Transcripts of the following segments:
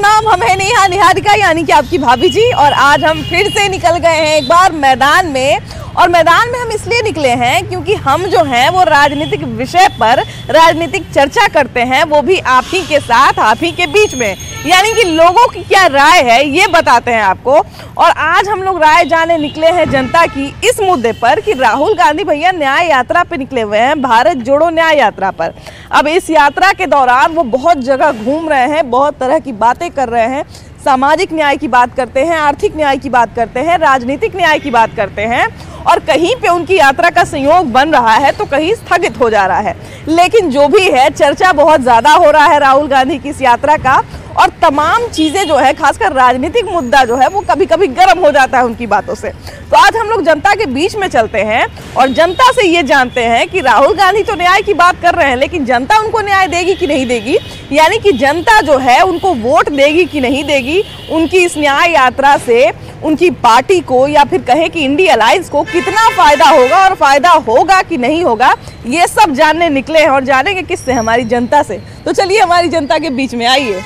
नाम हम है नेहा निहारिका यानी कि आपकी भाभी जी। और आज हम फिर से निकल गए हैं एक बार मैदान में। और मैदान में हम इसलिए निकले हैं क्योंकि हम जो हैं वो राजनीतिक विषय पर राजनीतिक चर्चा करते हैं, वो भी आप ही के साथ, आप ही के बीच में, यानी कि लोगों की क्या राय है ये बताते हैं आपको। और आज हम लोग राय जाने निकले हैं जनता की इस मुद्दे पर कि राहुल गांधी भैया न्याय यात्रा पे निकले हुए हैं, भारत जोड़ो न्याय यात्रा पर। अब इस यात्रा के दौरान वो बहुत जगह घूम रहे हैं, बहुत तरह की बातें कर रहे हैं, सामाजिक न्याय की बात करते हैं, आर्थिक न्याय की बात करते हैं, राजनीतिक न्याय की बात करते हैं। और कहीं पे उनकी यात्रा का संयोग बन रहा है तो कहीं स्थगित हो जा रहा है। लेकिन जो भी है, चर्चा बहुत ज़्यादा हो रहा है राहुल गांधी की इस यात्रा का। और तमाम चीज़ें जो है, खासकर राजनीतिक मुद्दा जो है वो कभी कभी गर्म हो जाता है उनकी बातों से। तो आज हम लोग जनता के बीच में चलते हैं और जनता से ये जानते हैं कि राहुल गांधी तो न्याय की बात कर रहे हैं, लेकिन जनता उनको न्याय देगी कि नहीं देगी, यानी कि जनता जो है उनको वोट देगी कि नहीं देगी। उनकी इस न्याय यात्रा से उनकी पार्टी को या फिर कहे कि इंडिया अलायंस को कितना फायदा होगा और फायदा होगा कि नहीं होगा, ये सब जानने निकले हैं। और जानेंगे किससे? हमारी जनता से। तो चलिए हमारी जनता के बीच में आइए।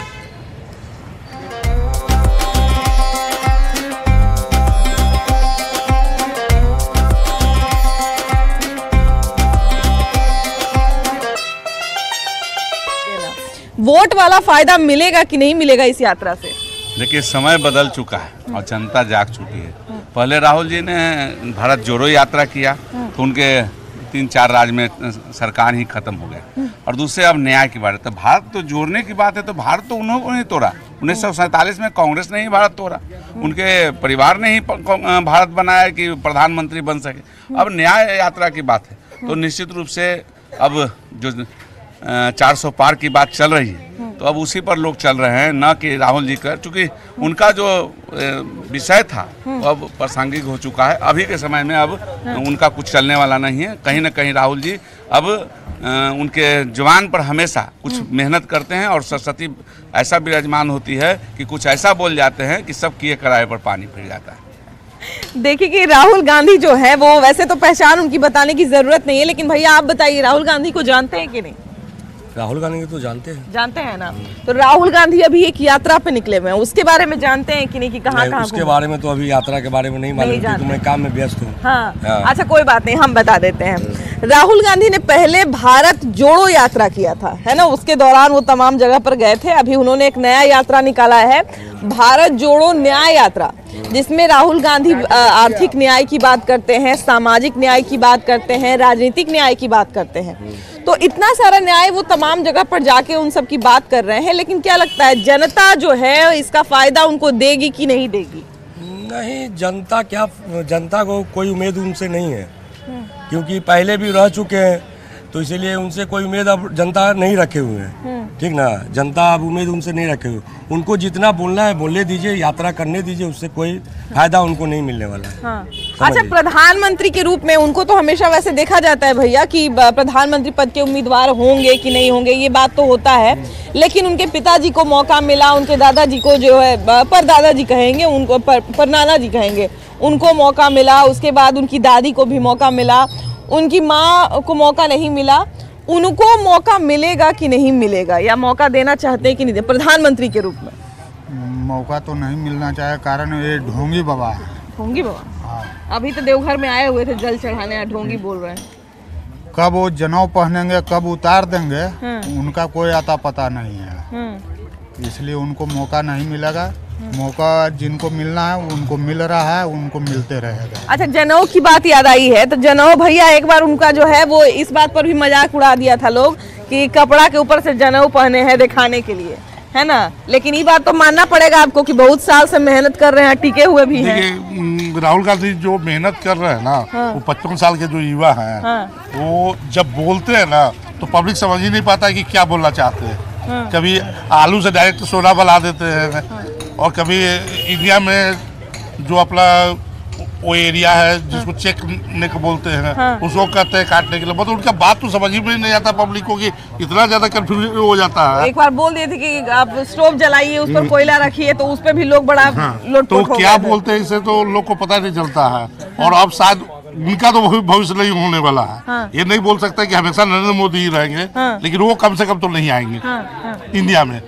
वोट वाला फायदा मिलेगा कि नहीं मिलेगा इस यात्रा से? देखिए, समय बदल चुका है और जनता जाग चुकी है। पहले राहुल जी ने भारत जोड़ो यात्रा किया तो उनके 3-4 राज्य में सरकार ही खत्म हो गया। और दूसरे अब न्याय की बात है, तो भारत तो जोड़ने की बात है, तो भारत तो उन्होंने तोड़ा। 1947 में कांग्रेस ने ही भारत तोड़ा, उनके परिवार ने ही भारत बनाया कि प्रधानमंत्री बन सके। अब न्याय यात्रा की बात है तो निश्चित रूप से अब जो 400 पार की बात चल रही है तो अब उसी पर लोग चल रहे हैं, न कि राहुल जी का, क्योंकि उनका जो विषय था वो अब प्रासंगिक हो चुका है। अभी के समय में अब उनका कुछ चलने वाला नहीं है। कहीं ना कहीं राहुल जी अब उनके जवान पर हमेशा कुछ मेहनत करते हैं और सरस्वती ऐसा विराजमान होती है कि कुछ ऐसा बोल जाते हैं कि सब किए कराए पर पानी फिर जाता है। देखिए कि राहुल गांधी जो है वो, वैसे तो पहचान उनकी बताने की जरूरत नहीं है, लेकिन भैया आप बताइए, राहुल गांधी को जानते हैं कि नहीं? राहुल गांधी तो जानते हैं ना। तो राहुल गांधी अभी एक यात्रा पे निकले हुए हैं, उसके बारे में जानते हैं कि नहीं, कि कहाँ उसके बारे में तो अभी यात्रा के बारे में नहीं मालूम क्योंकि मैं काम में व्यस्त हूँ। हाँ। अच्छा, कोई बात नहीं, हम बता देते हैं। राहुल गांधी ने पहले भारत जोड़ो यात्रा किया था, है ना, उसके दौरान वो तमाम जगह पर गए थे। अभी उन्होंने एक नया यात्रा निकाला है, भारत जोड़ो न्याय यात्रा, जिसमें राहुल गांधी आर्थिक न्याय की बात करते हैं, सामाजिक न्याय की बात करते हैं, राजनीतिक न्याय की बात करते हैं। तो इतना सारा न्याय वो तमाम जगह पर जाके उन सब की बात कर रहे हैं। लेकिन क्या लगता है, जनता जो है इसका फायदा उनको देगी कि नहीं देगी? नहीं, जनता को कोई उम्मीद उनसे नहीं है, क्योंकि पहले भी रह चुके हैं, तो इसीलिए उनसे कोई उम्मीद अब जनता नहीं रखे हुए हैं। ठीक ना, जनता अब उम्मीद उनसे नहीं रखे हुए। उनको जितना बोलना है बोलने दीजिए, यात्रा करने दीजिए, उससे कोई फायदा उनको नहीं मिलने वाला है। हाँ। अच्छा, प्रधानमंत्री के रूप में उनको तो हमेशा वैसे देखा जाता है भैया कि प्रधानमंत्री पद के उम्मीदवार होंगे कि नहीं होंगे, ये बात तो होता है। लेकिन उनके पिताजी को मौका मिला, उनके दादाजी को जो है परदादाजी कहेंगे, उनको पर नाना जी कहेंगे, उनको मौका मिला। उसके बाद उनकी दादी को भी मौका मिला, उनकी माँ को मौका नहीं मिला। उनको मौका मिलेगा कि नहीं मिलेगा, या मौका देना चाहते हैं कि नहीं दे प्रधानमंत्री के रूप में? मौका तो नहीं मिलना चाहे, कारण ये ढोंगी बाबा है। ढोंगी बाबा? हाँ। अभी तो देवघर में आए हुए थे जल चढ़ाने, ढोंगी बोल रहे हैं। कब वो जनेऊ पहनेंगे, कब उतार देंगे, उनका कोई आता पता नहीं है। इसलिए उनको मौका नहीं मिलेगा। मौका जिनको मिलना है उनको मिल रहा है, उनको मिलते रहेगा। अच्छा, जनेऊ की बात याद आई है, तो जनेऊ भैया एक बार उनका जो है वो इस बात पर भी मजाक उड़ा दिया था लोग कि कपड़ा के ऊपर से जनेऊ पहने हैं दिखाने के लिए, है ना। लेकिन ये बात तो मानना पड़ेगा आपको कि बहुत साल से मेहनत कर रहे हैं, टिके हुए भी हैं। राहुल गांधी जो मेहनत कर रहे हैं ना, वो 55 साल के जो युवा हैं, वो जब बोलते हैं ना तो पब्लिक समझ ही नहीं पाता कि क्या बोलना चाहते हैं। कभी आलू से डायरेक्ट सोना बना देते हैं, और कभी इंडिया में जो अपना वो एरिया है जिसको चेक नेक बोलते हैं, उसको कहते हैं काटने के लिए। मतलब उनका बात तो समझ में नहीं आता पब्लिक को, कि इतना ज्यादा कंफ्यूजन हो जाता है। एक बार बोल दिए थे कि आप स्टोव जलाइए, उस पर कोयला रखिए, तो उस पर भी लोग बड़ा तो क्या बोलते हैं इसे, तो लोग को पता नहीं चलता है। और अब शायद उनका तो भविष्य नहीं होने वाला है। ये नहीं बोल सकता कि हमेशा नरेंद्र मोदी ही रहेंगे, लेकिन वो कम से कम तो नहीं आएंगे इंडिया में।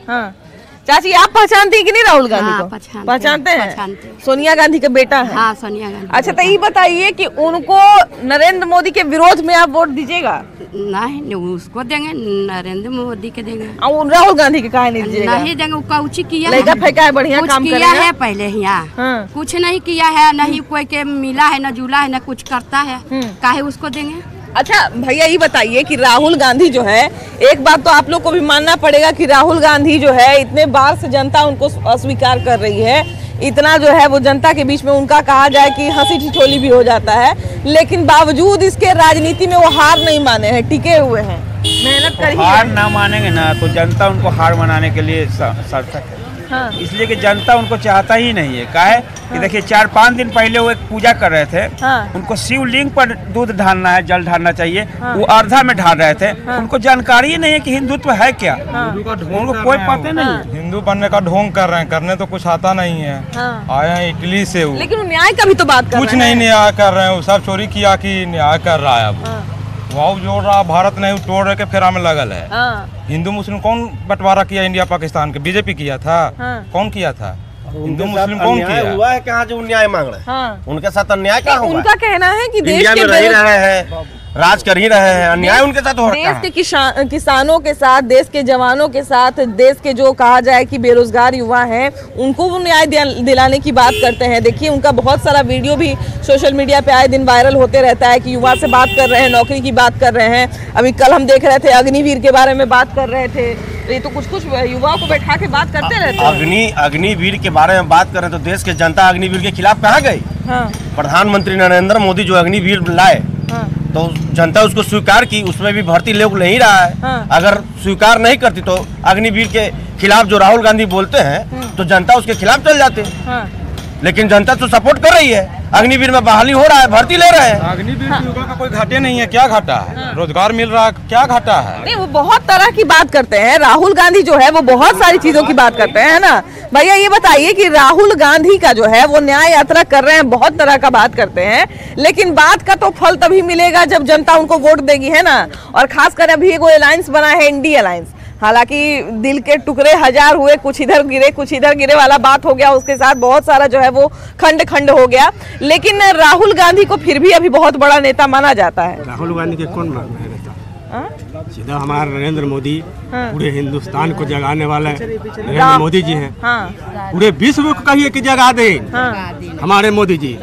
चाची आप पहचानती हैं कि नहीं राहुल गांधी हाँ, को? पहचानते हैं। हैं? सोनिया गांधी का बेटा है। हाँ, सोनिया गांधी। अच्छा, तो ये बताइए कि उनको नरेंद्र मोदी के विरोध में आप वोट दीजिएगा? नहीं, उसको देंगे, नरेंद्र मोदी के देंगे। और राहुल गांधी के काहे नहीं दीजिएगा? नहीं देंगे, उसका उचित किया लड़का फेंका है, बढ़िया कुछ काम किया करेगा। है पहले यहाँ, हाँ। कुछ नहीं किया है, नहीं कोई के मिला है, न जुला है, न कुछ करता है, काहे उसको देंगे? अच्छा भैया ये बताइए कि राहुल गांधी जो है, एक बात तो आप लोग को भी मानना पड़ेगा कि राहुल गांधी जो है इतने बार से जनता उनको अस्वीकार कर रही है, इतना जो है वो जनता के बीच में उनका कहा जाए कि हंसी ठिठोली भी हो जाता है, लेकिन बावजूद इसके राजनीति में वो हार नहीं माने हैं, टिके हुए हैं, मेहनत करी है। हार ना मानेंगे ना तो जनता उनको हार मनाने के लिए सार्थक है। हाँ। इसलिए कि जनता उनको चाहता ही नहीं है। काहे कि देखिए 4-5 दिन पहले वो एक पूजा कर रहे थे। हाँ। उनको शिवलिंग पर दूध ढालना है, जल ढालना चाहिए। हाँ। वो अर्धा में ढाल रहे थे। उनको जानकारी ही नहीं है कि हिंदुत्व है क्या। उनको कोई पता नहीं। हिंदू बनने का ढोंग कर रहे हैं, करने तो कुछ आता नहीं है। हाँ। आए हैं इटली से वो, लेकिन वो न्याय का भी तो बात कर कुछ रहे नहीं हैं। न्याय कर रहे हैं, वो सब चोरी किया कि न्याय कर रहा है। अब वो जोड़ रहा, भारत नहीं तोड़ रहे के फेरा में लगल है। हाँ। हिंदू मुस्लिम कौन बंटवारा किया इंडिया पाकिस्तान के? बीजेपी किया था। हाँ। कौन किया था? हिंदू मुस्लिम कौन किया? हुआ है कहाँ जो न्याय मांग रहे हैं? हाँ। उनके साथ अन्याय कहाँ हुआ? उनका कहना है कि देश इंडिया के में रह रहे हैं, राज कर ही रहे हैं, अन्याय उनके साथ हो रहा देश है। के किसानों के साथ, देश के जवानों के साथ, देश के जो कहा जाए कि बेरोजगार युवा हैं, उनको वो न्याय दिलाने की बात करते हैं। देखिए उनका बहुत सारा वीडियो भी सोशल मीडिया पे आए दिन वायरल होते रहता है कि युवा से बात कर रहे हैं, नौकरी की बात कर रहे हैं। अभी कल हम देख रहे थे अग्निवीर के बारे में बात कर रहे थे। तो ये तो कुछ कुछ युवाओं को बैठा के बात करते रहते हैं। अग्निवीर के बारे में बात करें तो देश के जनता अग्निवीर के खिलाफ कहाँ गई? हाँ। प्रधानमंत्री नरेंद्र मोदी जो अग्निवीर लाए, तो जनता उसको स्वीकार की, उसमें भी भर्ती लोग नहीं रहा है। हाँ। अगर स्वीकार नहीं करती तो अग्निवीर के खिलाफ जो राहुल गांधी बोलते हैं तो जनता उसके खिलाफ चल जाते। हाँ। लेकिन जनता तो सपोर्ट कर रही है, अग्निवीर में बहाली हो रहा है, भर्ती ले रहे हैं। अग्निवीर के युवा का कोई घाटे नहीं है, क्या घाटा है? रोजगार मिल रहा है, क्या घाटा है? नहीं, वो बहुत तरह की बात करते हैं। राहुल गांधी जो है वो बहुत सारी चीजों की बात करते हैं, है ना भैया? ये बताइए कि राहुल गांधी का जो है वो न्याय यात्रा कर रहे हैं, बहुत तरह का बात करते हैं, लेकिन बात का तो फल तभी मिलेगा जब जनता उनको वोट देगी, है ना? और खासकर अभी एक अलायंस बना है, इंडी अलायंस। हालांकि दिल के टुकड़े हजार हुए, कुछ इधर गिरे वाला बात हो गया, उसके साथ बहुत सारा जो है वो खंड खंड हो गया, लेकिन राहुल गांधी को फिर भी अभी बहुत बड़ा नेता माना जाता है। राहुल गांधी के कौन मानना है नेता? सीधा हमारा नरेंद्र मोदी पूरे हिंदुस्तान को जगाने वाले नरेंद्र मोदी जी हैं। पूरे विश्व को कहिए कि जगा दे हमारे मोदी जी।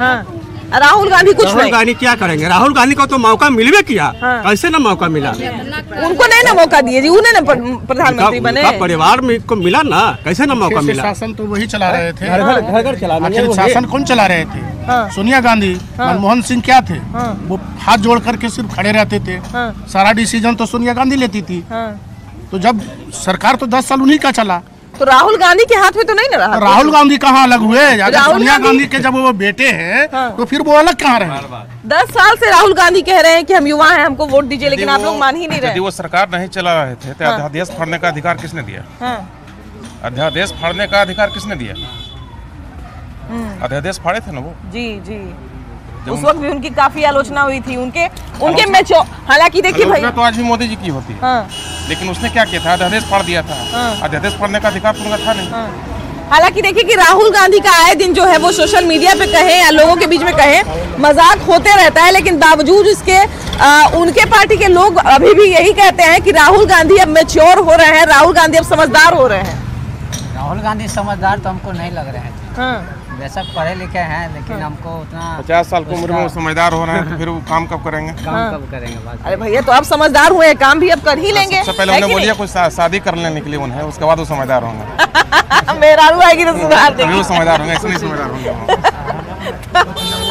राहुल गांधी कुछ राहुल गांधी क्या करेंगे? राहुल गांधी को तो मौका मिलवे किया, कैसे ना मौका मिला? उनको नहीं ना मौका दिए जी, उन्हें ना प्रधानमंत्री बने। परिवार में को मिला ना, कैसे ना मौका मिला? शासन तो वही चला रहे थे, घर चलाना। अखिल शासन कौन चला रहे थे? सोनिया गांधी। मनमोहन सिंह क्या थे? वो हाथ जोड़ करके सिर्फ खड़े रहते थे। सारा डिसीजन तो सोनिया गांधी लेती थी। तो जब सरकार तो 10 साल उन्हीं का चला, तो राहुल गांधी के हाथ में तो नहीं ना रहा। राहुल गांधी कहाँ अलग हुए? सोनिया गांधी के जब वो बेटे हैं तो फिर वो अलग कहाँ रहे? 10 साल से राहुल गांधी कह रहे हैं कि हम युवा हैं, हमको वोट दीजिए, लेकिन आप लोग मान ही नहीं रहे। यदि वो सरकार नहीं चला रहे थे तो अध्यादेश फाड़ने का अधिकार किसने दिया? अध्यादेश फाड़ने का अधिकार किसने दिया? अध्यादेश फाड़े थे ना वो। जी जी, उस वक्त भी उनकी काफी आलोचना हुई थी। उनके मैचो, हालांकि देखिए भाई, तो आज भी मोदी जी की होती है। लेकिन उसने क्या किया था? अध्यादेश फाड़ दिया था। अध्यादेश फाड़ने का अधिकार तो उनका था नहीं। हालांकि देखिए कि राहुल गांधी का आए दिन जो है वो सोशल मीडिया पे कहे या लोगों के बीच में कहे, मजाक होते रहता है, लेकिन बावजूद इसके उनके पार्टी के लोग अभी भी यही कहते हैं कि राहुल गांधी अब मैच्योर हो रहे हैं, राहुल गांधी अब समझदार हो रहे हैं। राहुल गांधी समझदार तो हमको नहीं लग रहे हैं। वैसा पढ़े लिखे हैं, लेकिन हमको उतना 50 साल की उम्र में वो समझदार हो रहे हैं, तो फिर वो काम कब करेंगे? काम कब करेंगे? बात अरे भैया, तो अब समझदार हुए, काम भी अब कर ही लेंगे। सबसे पहले उन्हें बोलिए कुछ शादी कर लेने के लिए उन्हें, उसके बाद वो समझदार होंगे। मेरा आएगी तो सुधार देंगे। वो समझदार होंगे, ऐसे नहीं समझदार होंगे।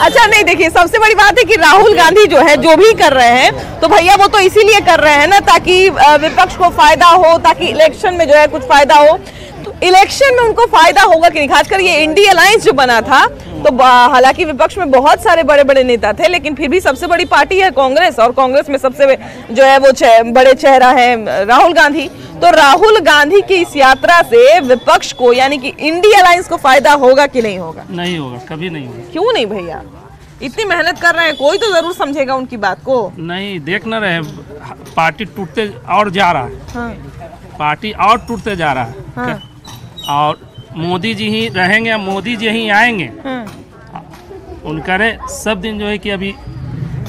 अच्छा, नहीं देखिए, सबसे बड़ी बात है कि राहुल गांधी जो है जो भी कर रहे हैं, तो भैया वो तो इसीलिए कर रहे हैं ना ताकि विपक्ष को फायदा हो, ताकि इलेक्शन में जो है कुछ फायदा हो। इलेक्शन में उनको फायदा होगा कि नहीं? खासकर ये इंडी अलायंस जो बना था, तो हालांकि विपक्ष में बहुत सारे बड़े बड़े नेता थे, लेकिन फिर भी सबसे बड़ी पार्टी है कांग्रेस, और कांग्रेस में सबसे जो है वो बड़े चेहरा है राहुल गांधी। तो राहुल गांधी की इस यात्रा से विपक्ष को, यानी कि इंडी अलायंस को फायदा होगा कि नहीं होगा? नहीं होगा, कभी नहीं होगा। क्यों नहीं भैया? इतनी मेहनत कर रहे हैं, कोई तो जरूर समझेगा उनकी बात को। नहीं, देख न रहे पार्टी टूटते और जा रहा है। पार्टी और टूटते जा रहा है। और मोदी जी ही रहेंगे, मोदी जी ही आएंगे। उनका सब दिन जो है कि अभी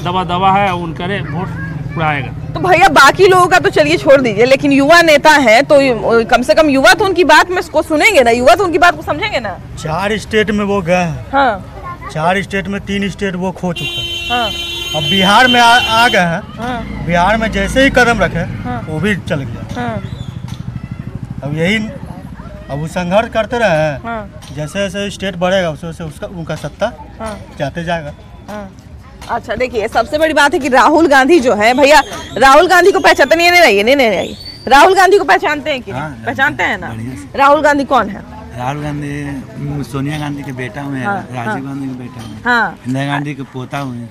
दवा है, उनका वोट उड़ाएगा। तो भैया बाकी लोगों का तो चलिए छोड़ दीजिए, लेकिन युवा नेता हैं तो कम से कम युवा तो उनकी बात में को सुनेंगे ना, युवा तो उनकी बात को समझेंगे ना। 4 स्टेट में वो गए हैं। हाँ। 4 स्टेट में 3 स्टेट वो खो चुका है। हाँ। अब बिहार में आ गए हैं। हाँ। बिहार में जैसे ही कदम रखे वो भी चल गया। हाँ। अब यही अब वो संघर्ष करते रहे हैं। जैसे जैसे स्टेट बढ़ेगा वैसे वैसे उसका उनका सत्ता जाते जाएगा। अच्छा देखिए, सबसे बड़ी बात है कि राहुल गांधी जो है, भैया राहुल गांधी को पहचानते नहीं, राहुल गांधी को पहचानते हैं कि नहीं? पहचानते हैं ना। राहुल गांधी कौन है? राहुल गांधी सोनिया गांधी के बेटा हुए, राजीव गांधी के बेटा हुए, हाँ, इंदिरा गांधी के पोता हुए।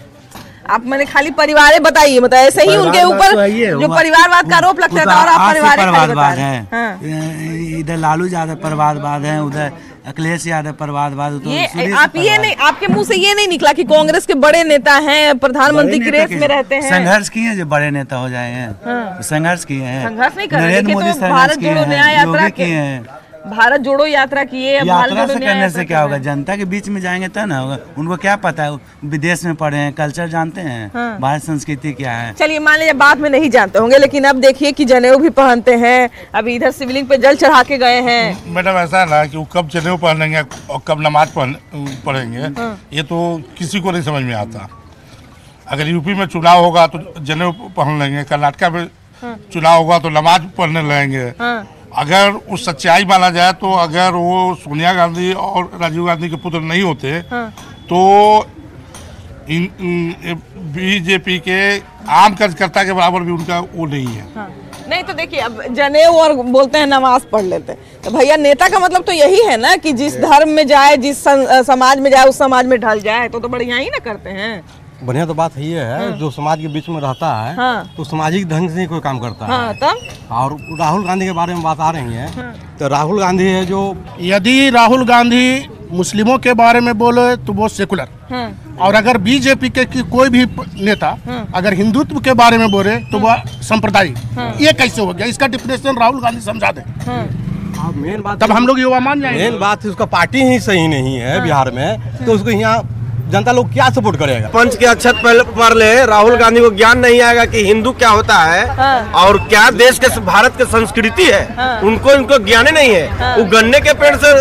आप मैंने खाली परिवार बताइए, मतलब ऐसे ही उनके ऊपर जो परिवारवाद का आरोप लगता है और आप परिवारवाद है। इधर लालू यादव परिवारवाद है, उधर अखिलेश यादव परिवारवाद। तो ये आप ये नहीं, आपके मुंह से ये नहीं निकला कि कांग्रेस के बड़े नेता हैं, प्रधानमंत्री की रेस में रहते हैं? संघर्ष किए जो बड़े नेता हो जाए हैं। संघर्ष किए हैं, संघर्ष नहीं कर रहे। तो भारत जोड़ो न्याय यात्रा किए हैं, भारत जोड़ो यात्रा किए। यात्रा से करने से क्या होगा? जनता के बीच में जाएंगे तब ना होगा। उनको क्या पता है, विदेश में पढ़े हैं, कल्चर जानते हैं, भारत संस्कृति क्या है। चलिए मान लीजिए बाद में नहीं जानते होंगे, लेकिन अब देखिए कि जनेऊ भी पहनते हैं। अभी इधर शिवलिंग पे जल चढ़ा के गए हैं। मैडम ऐसा है ना कि वो कब जनेऊ पहनेंगे और कब नमाज पढ़ेंगे, ये तो किसी को नहीं समझ में आता। अगर यूपी में चुनाव होगा तो जनेऊ पहन लेंगे, कर्नाटक में चुनाव होगा तो नमाज पढ़ने लगेंगे। अगर उस सच्चाई माना जाए तो अगर वो सोनिया गांधी और राजीव गांधी के पुत्र नहीं होते तो बीजेपी के आम कार्यकर्ता के बराबर भी उनका वो नहीं है। नहीं तो देखिए, अब जनेऊ और बोलते हैं नमाज पढ़ लेते हैं, तो भैया नेता का मतलब तो यही है ना कि जिस धर्म में जाए, जिस समाज में जाए, उस समाज में ढल जाए, तो बढ़िया ही ना करते हैं। बढ़िया तो बात ये है, जो समाज के बीच में रहता है तो सामाजिक ढंग से ही कोई काम करता है। तब और राहुल गांधी के बारे में बात आ रही है, तो राहुल गांधी है जो, यदि राहुल गांधी मुस्लिमों के बारे में बोले तो वो सेकुलर, और अगर बीजेपी के कोई भी नेता अगर हिंदुत्व के बारे में बोले तो वह सांप्रदायिक। ये कैसे हो गया? इसका डिफिनेशन राहुल गांधी समझा दे। मेन बात तब हम लोग युवा मान जाएंगे। मेन बात उसका पार्टी ही सही नहीं है बिहार में, तो उसको यहाँ जनता लोग क्या सपोर्ट करेगा? पंच के अक्षत पर ले राहुल गांधी को ज्ञान नहीं आएगा कि हिंदू क्या होता है और क्या देश के भारत की संस्कृति है। उनको ज्ञान नहीं है। वो गन्ने के पेड़ से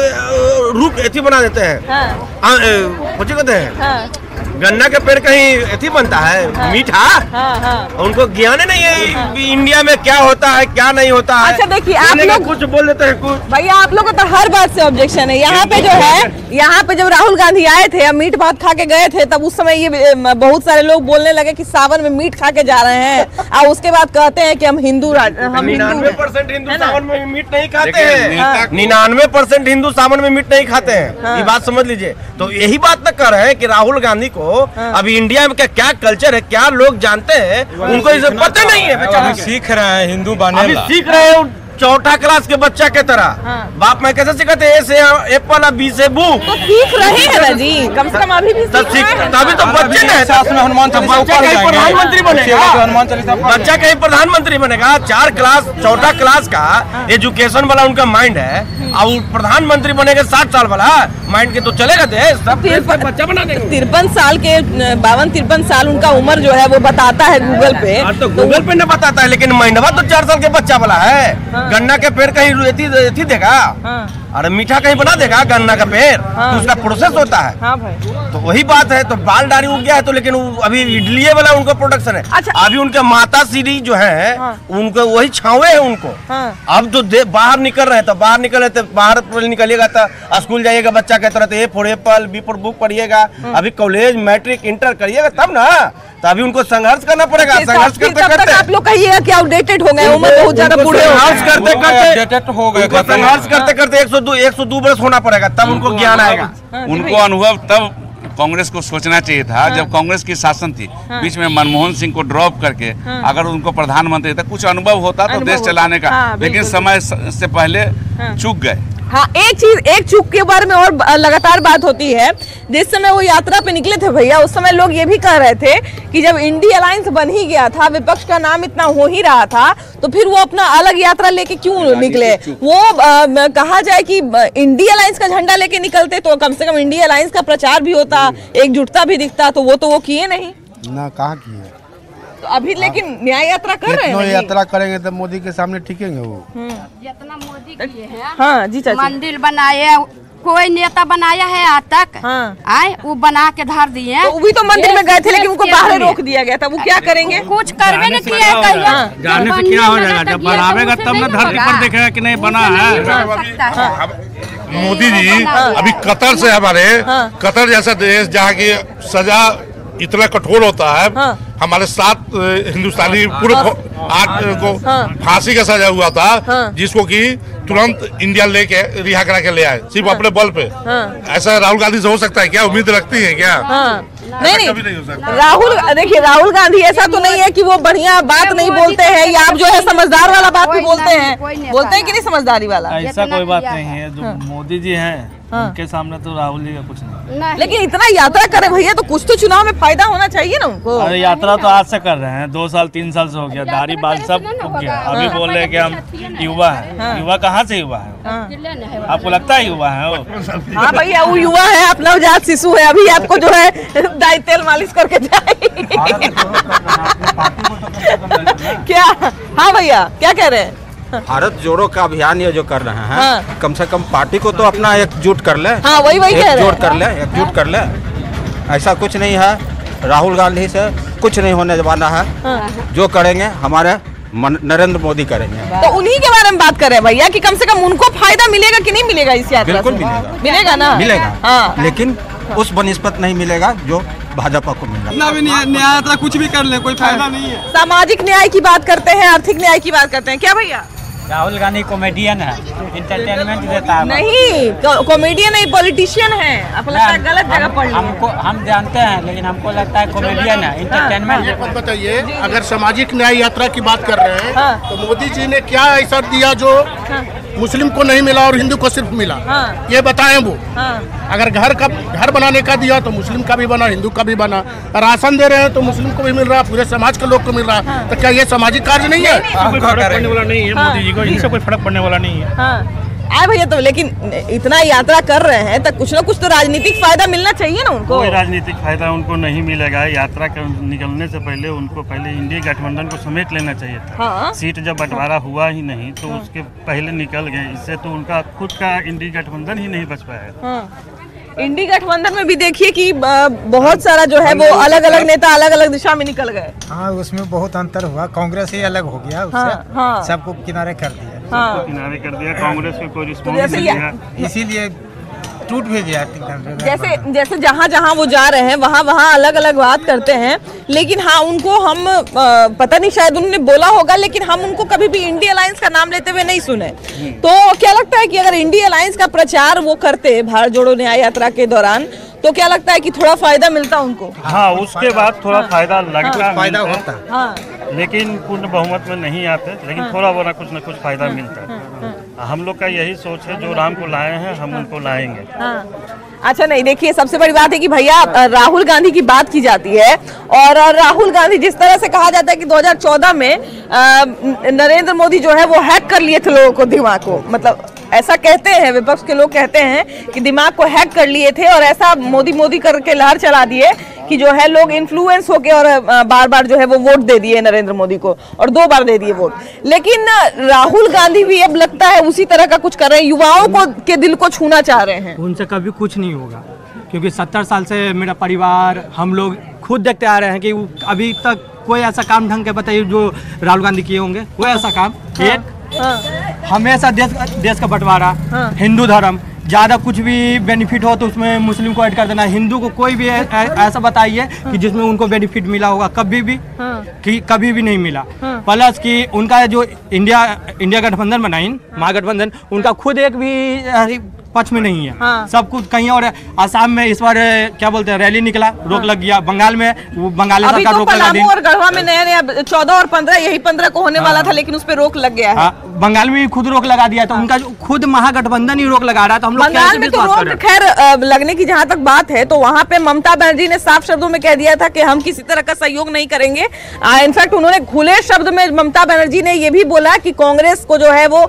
रूप एथी बना देते हैं, कुछ कहते हैं गन्ना के पेड़ कहीं एथी बनता है मीठा। उनको ज्ञान नहीं है इंडिया में क्या होता है क्या नहीं होता है। अच्छा देखिए, आप लोग कुछ बोल देते हैं कुछ। भैया आप लोग को तो हर बात से ऑब्जेक्शन है। यहाँ पे जो है, यहाँ पे जब राहुल गांधी आए थे, मीट भात खा के गए थे, तब उस समय ये बहुत सारे लोग बोलने लगे कि सावन में मीट खा के जा रहे हैं, और उसके बाद कहते हैं कि हम हिंदू 99% हिंदू सावन में मीट नहीं खाते हैं। 99% हिंदू सावन में मीट नहीं खाते हैं, ये बात समझ लीजिए। तो यही बात न कर रहे हैं कि राहुल गांधी को अभी इंडिया में क्या कल्चर है, क्या लोग जानते हैं, उनको इसे पता नहीं है। बेचारे सीख रहे हैं हिंदू बने, अभी सीख रहे हैं चौथा क्लास के बच्चा के तरह। बाप मैं कैसे सिखाते ए से एप्पल, बी से बुक, तो सीख रहे हैं ना जी, कम से कम अभी भी तभी तो बच्चे हनुमान प्रधानमंत्री बनेगा। बच्चा कहीं प्रधानमंत्री बनेगा। 4 क्लास चौथा क्लास का एजुकेशन वाला उनका माइंड है, और प्रधानमंत्री बनेगा 60 साल वाला माइंड के, तो चलेगा देश। सब बच्चा बना देगा। 53 साल के 52-53 साल उनका उम्र जो है वो बताता है गूगल पे। तो गूगल पे न बताता है, लेकिन माइंडवा तो 4 साल के बच्चा वाला है। गन्ना के पेड़ कहीं एथी देगा, अरे मीठा कहीं बना देगा गन्ना का पेड़, तो उसका प्रोसेस होता है। हाँ भाई। तो वही बात है। तो बाल दाढ़ी उग गया है, तो लेकिन अभी इडली वाला उनका प्रोडक्शन है। अच्छा। अभी उनके माता श्री जो है उनको वही छावे है उनको। अब तो बाहर निकल रहे हैं, तो बाहर निकल रहे थे, बाहर निकलिएगा तो स्कूल जाइएगा बच्चा के तरह, A for apple, B for book पढ़िएगा। अभी कॉलेज मैट्रिक इंटर करिएगा तब ना, तो अभी उनको संघर्ष करना पड़ेगा। संघर्ष करते करते आप लोग कहिएगा कि आउटडेटेड हो गए, उम्र बहुत ज्यादा बूढ़े हो गए, संघर्ष करते करते 102 बरस होना पड़ेगा, तब उनको ज्ञान आएगा। उनको अनुभव तब कांग्रेस को सोचना चाहिए था जब कांग्रेस की शासन थी, बीच में मनमोहन सिंह को ड्रॉप करके अगर उनको प्रधानमंत्री था, कुछ अनुभव होता तो देश चलाने का, लेकिन समय से पहले चूक गए। हाँ, एक चूक के बारे में और लगातार बात होती है। जिस समय वो यात्रा पे निकले थे भैया, उस समय लोग ये भी कह रहे थे कि जब इंडी अलायंस बन ही गया था, विपक्ष का नाम इतना हो ही रहा था, तो फिर वो अपना अलग यात्रा लेके क्यों निकले। वो कहा जाए कि इंडी अलायंस का झंडा लेके निकलते तो कम से कम इंडी अलायंस का प्रचार भी होता, एकजुटता भी दिखता, तो वो किए नहीं ना। कहाँ किए तो अभी, लेकिन न्याय यात्रा कर रहे हैं। यात्रा करेंगे तो मोदी के सामने टिकेंगे वो। जितना मोदी किए हैं, हाँ जी चाची, मंदिर बनाए, कोई नेता बनाया है आज तक? आए वो बना के धर दिए। तो भी तो मंदिर में गए थे, लेकिन उनको बाहर रोक दिया गया था। वो क्या करेंगे? कुछ करवे नहीं किया। जाने से क्या हो जाएगा? जब बनावेगा तब ना धरती पर देखेगा कि नहीं बना है। मोदी जी अभी कतर से हमारे कतर जैसा देश जहाँ की सजा इतना कठोर होता है, हमारे 7 हिंदुस्तानी पूरे 8 को फांसी का सजा हुआ था, जिसको कि तुरंत इंडिया लेके रिहा करा के ले आए सिर्फ अपने बल पे। ऐसा राहुल गांधी से हो सकता है क्या? उम्मीद रखती है क्या? नहीं, राहुल, देखिए राहुल गांधी ऐसा तो नहीं है कि वो बढ़िया बात नहीं बोलते हैं, या आप जो है समझदार वाला बात भी बोलते हैं कि नहीं समझदारी वाला? ऐसा कोई बात नहीं है। जो मोदी जी हैं उनके सामने तो राहुल जी का कुछ नहीं। लेकिन इतना यात्रा करे भैया, तो कुछ तो चुनाव में फायदा होना चाहिए ना उनको। अरे यात्रा तो आज से कर रहे हैं, 2 साल 3 साल से हो गया, दाढ़ी बाल सब उग गया। अभी बोल रहे हैं कि हम युवा है। युवा कहाँ से युवा है? आपको लगता है युवा है वो? हाँ भैया, वो युवा है, आप नवजात शिशु है। अभी आपको जो है दाई तेल मालिश करके जाएगी क्या? हाँ भैया, क्या कह रहे हैं? भारत जोड़ो का अभियान ये जो कर रहे हैं, कम से कम पार्टी को तो अपना एकजुट कर ले। हाँ, वही एकजुट कर ले। ऐसा कुछ नहीं है, राहुल गांधी से कुछ नहीं होने वाला है। जो करेंगे हमारे नरेंद्र मोदी करेंगे। तो उन्हीं के बारे में बात कर रहे हैं भैया कि कम से कम उनको फायदा मिलेगा कि नहीं मिलेगा इस यात्रा से? बिल्कुल मिलेगा ना, मिलेगा। लेकिन उस बनिस्पत नहीं मिलेगा जो भाजपा को मिल रहा है। न्याय यात्रा कुछ भी कर ले, कोई फायदा नहीं है। सामाजिक न्याय की बात करते हैं, आर्थिक न्याय की बात करते हैं, क्या भैया? राहुल गांधी कॉमेडियन है, इंटरटेनमेंट देता है। नहीं, कॉमेडियन नहीं, पॉलिटिशियन है। आपको लगता है गलत जगह पढ़ लिया? हमको हम जानते हैं, लेकिन हमको लगता है कॉमेडियन है, इंटरटेनमेंट। बताइए, अगर सामाजिक न्याय यात्रा की बात कर रहे हैं तो मोदी जी ने क्या ऐसा दिया जो मुस्लिम को नहीं मिला और हिंदू को सिर्फ मिला? ये बताएं वो। अगर घर बनाने का दिया तो मुस्लिम का भी बना, हिंदू का भी बना। राशन दे रहे हैं तो मुस्लिम को भी मिल रहा है, पूरे समाज के लोग को मिल रहा है। तो क्या ये सामाजिक कार्य नहीं है? कोई फर्क पड़ने वाला नहीं है मोदी जी को, इनसे कोई फर्क पड़ने वाला नहीं है। आए भैया, तो लेकिन इतना यात्रा कर रहे हैं तो कुछ ना कुछ तो राजनीतिक फायदा मिलना चाहिए ना उनको। कोई राजनीतिक फायदा उनको नहीं मिलेगा। यात्रा निकलने से पहले उनको इंडिया गठबंधन को समेट लेना चाहिए था। सीट जब बंटवारा हुआ ही नहीं तो उसके पहले निकल गए। इससे तो उनका खुद का इंडिया गठबंधन ही नहीं बच पाया। इंडी गठबंधन में भी देखिए कि बहुत सारा जो है वो अलग अलग नेता अलग अलग दिशा में निकल गए। हाँ, उसमें बहुत अंतर हुआ। कांग्रेस ही अलग हो गया उससे। सबको किनारे कर दिया। किनारे कर दिया। कांग्रेस में कोई रिस्पॉन्स नहीं है, इसीलिए टूट भी गया। जैसे जहाँ जहाँ वो जा रहे हैं वहाँ अलग अलग बात करते हैं। लेकिन हाँ, उनको हम पता नहीं, शायद उन्होंने बोला होगा, लेकिन हम उनको कभी भी इंडी अलायंस का नाम लेते हुए नहीं सुने। तो क्या लगता है कि अगर इंडी अलायंस का प्रचार वो करते भारत जोड़ो न्याय यात्रा के दौरान, तो क्या लगता है कि थोड़ा फायदा मिलता उनको? हाँ, उसके बाद थोड़ा फायदा लगता, फायदा होता। लेकिन पूर्ण बहुमत में नहीं आते, लेकिन थोड़ा बहुत कुछ न कुछ फायदा मिलता है। हम लोग का यही सोच है, जो राम को लाए हैं हम उनको लाएंगे। अच्छा, नहीं देखिए, सबसे बड़ी बात है कि भैया राहुल गांधी की बात की जाती है, और राहुल गांधी जिस तरह से कहा जाता है कि 2014 में नरेंद्र मोदी जो है वो हैक कर लिए थे लोगों को, दिमाग को। मतलब ऐसा कहते हैं, विपक्ष के लोग कहते हैं कि दिमाग को हैक कर लिए थे और ऐसा मोदी करके लहर चला दिए कि जो है लोग इन्फ्लुएंस होके और बार बार जो है वो वोट दे दिए नरेंद्र मोदी को, और 2 बार दे दिए वोट। लेकिन राहुल गांधी भी अब लगता है उसी तरह का कुछ कर रहे हैं, युवाओं को के दिल को छूना चाह रहे हैं। उनसे कभी कुछ नहीं होगा, क्योंकि 70 साल से मेरा परिवार, हम लोग खुद देखते आ रहे हैं कि अभी तक कोई ऐसा काम ढंग के बताइए जो राहुल गांधी किए होंगे। कोई ऐसा काम हमेशा देश का बंटवारा, हिंदू धर्म, ज़्यादा कुछ भी बेनिफिट हो तो उसमें मुस्लिम को ऐड कर देना। हिंदू को कोई भी ऐसा बताइए कि जिसमें उनको बेनिफिट मिला होगा, कभी भी कि कभी भी नहीं मिला। प्लस कि उनका जो इंडिया गठबंधन बनाई, महागठबंधन, उनका खुद एक भी पक्ष में नहीं है। हाँ। सब कुछ कहीं और है। आसाम में इस बार क्या बोलते हैं रैली निकला, रोक लग गया। बंगाल में वो बंगाली सरकार रोक लगा दी। और गढ़वा में नया 14 और 15 यही 15 को होने वाला था, लेकिन उस पर रोक लग गया है। बंगाल में भी खुद रोक लगा दिया, तो उनका खुद महागठबंधन ही रोक लगा रहा है। तो हम लोग बंगाल में तो रोक खैर लगने की जहां तक बात है, तो वहां पे ममता बनर्जी ने साफ शब्दों में कह दिया था कि हम किसी तरह का सहयोग नहीं करेंगे। इनफैक्ट उन्होंने खुले शब्द में ममता बनर्जी ने ये भी बोला कि कांग्रेस को जो है वो,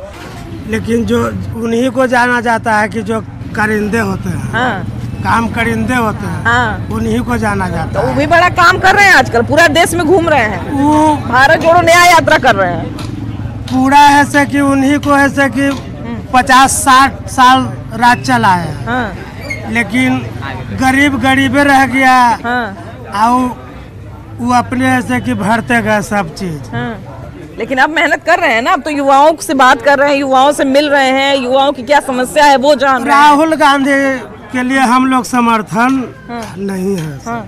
लेकिन जो उन्हीं को जाना जाता है कि जो करिंदे होते हैं, काम करिंदे होते हैं, उन्हीं को जाना जाता है। वो भी बड़ा काम कर रहे हैं आजकल, पूरा देश में घूम रहे हैं, वो भारत जोड़ो न्याय यात्रा कर रहे हैं पूरा। ऐसे कि उन्हीं को ऐसे कि 50-60 साल राज चला है, लेकिन गरीब गरीबे रह गया। और वो अपने ऐसे कि भरते गए सब चीज। लेकिन अब मेहनत कर रहे हैं ना, अब तो युवाओं से बात कर रहे हैं, युवाओं से मिल रहे हैं, युवाओं की क्या समस्या है वो जान रहे हैं। राहुल गांधी के लिए हम लोग समर्थन नहीं है।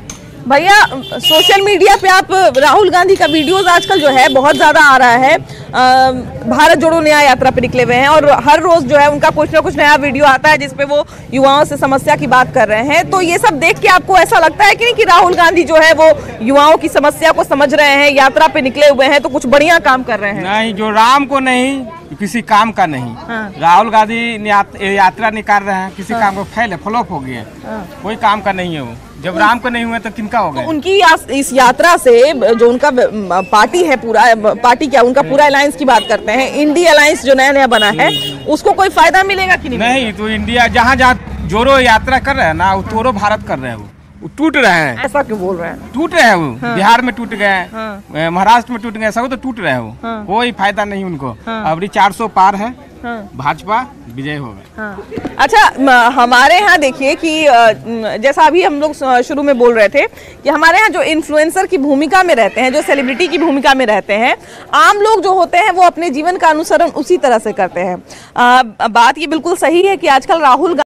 भैया सोशल मीडिया पे आप राहुल गांधी का वीडियोस आजकल जो है बहुत ज्यादा आ रहा है, भारत जोड़ो न्याय यात्रा पे निकले हुए हैं और हर रोज जो है उनका कुछ ना कुछ नया वीडियो आता है जिसपे वो युवाओं से समस्या की बात कर रहे हैं। तो ये सब देख के आपको ऐसा लगता है कि नहीं कि राहुल गांधी जो है वो युवाओं की समस्या को समझ रहे हैं, यात्रा पे निकले हुए हैं तो कुछ बढ़िया काम कर रहे हैं? नहीं, जो राम को नहीं किसी काम का नहीं। राहुल गांधी यात्रा निकाल रहे हैं, किसी काम को फैले फ्लॉप हो गए, कोई काम का नहीं है वो। जब राम को नहीं हुए तो किनका होगा? तो उनकी इस यात्रा से जो उनका पार्टी है, पूरा पार्टी क्या उनका पूरा अलायंस की बात करते हैं, इंडिया अलायंस जो नया नया बना है, उसको कोई फायदा मिलेगा कि नहीं? नहीं, तो इंडिया जहाँ जहाँ जोड़ो यात्रा कर रहे हैं ना, वो तोड़ो भारत कर रहे हैं, वो टूट रहे हैं। ऐसा क्यों बोल रहे हैं? टूट रहे हैं वो। बिहार में टूट गए, महाराष्ट्र में टूट गए, सब तो टूट रहे हैं वो। कोई फायदा नहीं उनको। अब 400 पार है, भाजपा विजय होगा। अच्छा, हमारे यहाँ देखिए कि जैसा अभी हम लोग शुरू में बोल रहे थे कि हमारे यहाँ जो इन्फ्लुएंसर की भूमिका में रहते हैं, जो सेलिब्रिटी की भूमिका में रहते हैं, आम लोग जो होते हैं वो अपने जीवन का अनुसरण उसी तरह से करते हैं। बात ये बिल्कुल सही है कि आजकल राहुल